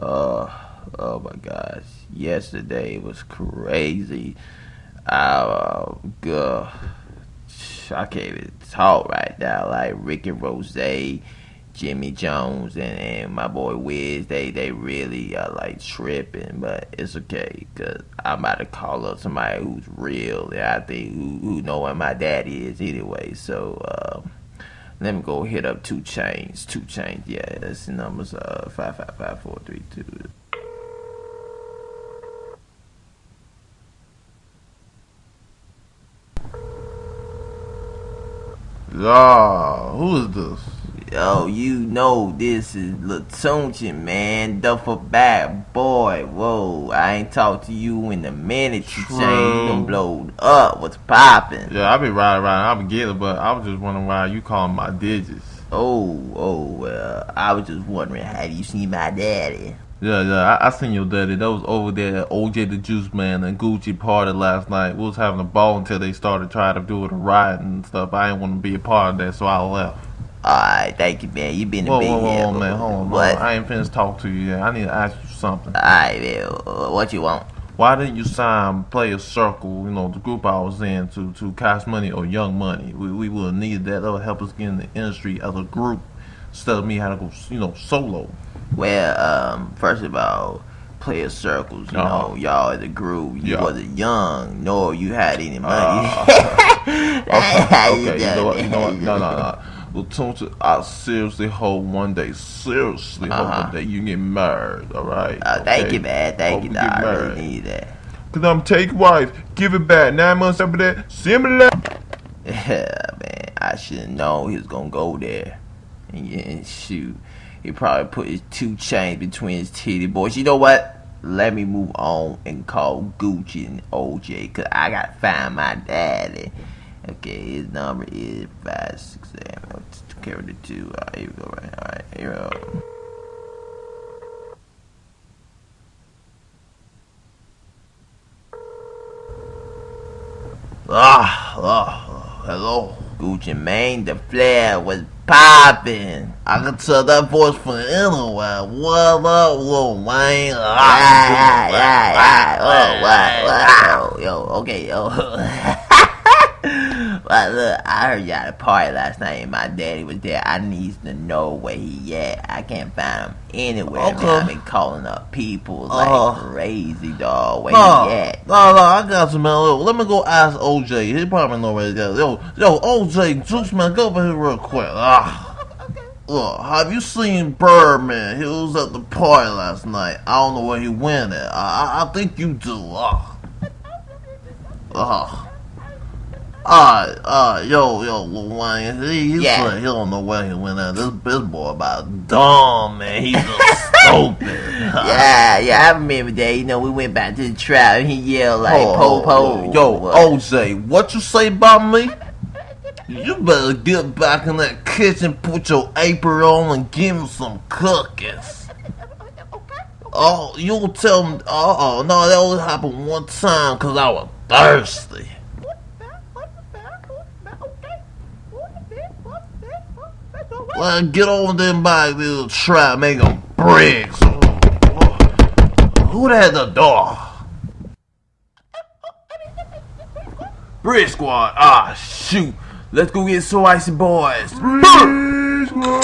Oh my gosh. Yesterday was crazy. God, I can't even talk right now. Like Ricky Rose, Jimmy Jones, and my boy Wiz, they really are like tripping, but it's okay because I'm about to call up somebody who's real and I think who know what my daddy is anyway. So let me go hit up Two Chains. Two Chains, yeah, that's the numbers 555 432. Yeah, who is this? Yo, you know this is Latunchin, man. Duffel bad boy. Whoa, I ain't talked to you in a minute. You True. change, you done blowed up. What's poppin'? Yeah, I be riding around. I be getting it, but I was just wondering why you calling my digits. Well, I was just wondering, have you seen my daddy? Yeah, I seen your daddy. That was over there at OJ the Juice Man and Gucci party last night. We was having a ball until they started trying to do it a riot and stuff. I didn't want to be a part of that, so I left. Alright, thank you, man. You been a big Whoa, man, hold on. What? I ain't finished talk to you yet. I need to ask you something. Alright, man. What you want? Why didn't you sign Player Circle, the group I was in, to Cash Money or Young Money? We would have needed that. That would help us get in the industry as a group instead of me having to go, solo. Well, first of all, Player Circles, y'all as a group, you wasn't young, nor you had any money. Okay, you know what? No. Well, Tunchi, I seriously hope one day, you get married, alright? Thank you, man. Thank you, dog. I really married. need that. Cause I'm take wife, give it back, 9 months after that, similar. Yeah, man, I should have known he was gonna go there. And shoot, he probably put his 2 chains between his titty boys. You know what? Let me move on and call Gucci and OJ, cause I gotta find my daddy. Okay, his number is 567 carry the 2. Here we go, right? Alright, here we go. Hello. Gucci Mane, the flare was poppin'. I can tell that voice from anywhere. What up, Lil Wayne? Yo, okay, yo. Well, look, I heard you at a party last night and my daddy was there. I need to know where he at. I can't find him anywhere, man. I've been calling up people like crazy, dog. Where he at? No, I got you, man. Let me go ask OJ. He probably know where he at. Yo, OJ, Juice Man, go over here real quick. Look, have you seen Birdman? He was at the party last night. I don't know where he went at. I think you do. Yo, Lil Wayne, he said he don't know where he went at. This boy about dumb, man. He's just stupid. Yeah, I remember that. We went back to the trap and he yelled like, po. Yo, OJ, what you say about me? You better get back in that kitchen, put your apron on, and give me some cookies. Oh, you'll tell me. No, that only happened one time because I was thirsty. Well, get over there and buy a little trap, make them bricks. Who had the door? Brick Squad. Shoot. Let's go get So Icy Boys. Brick Squad.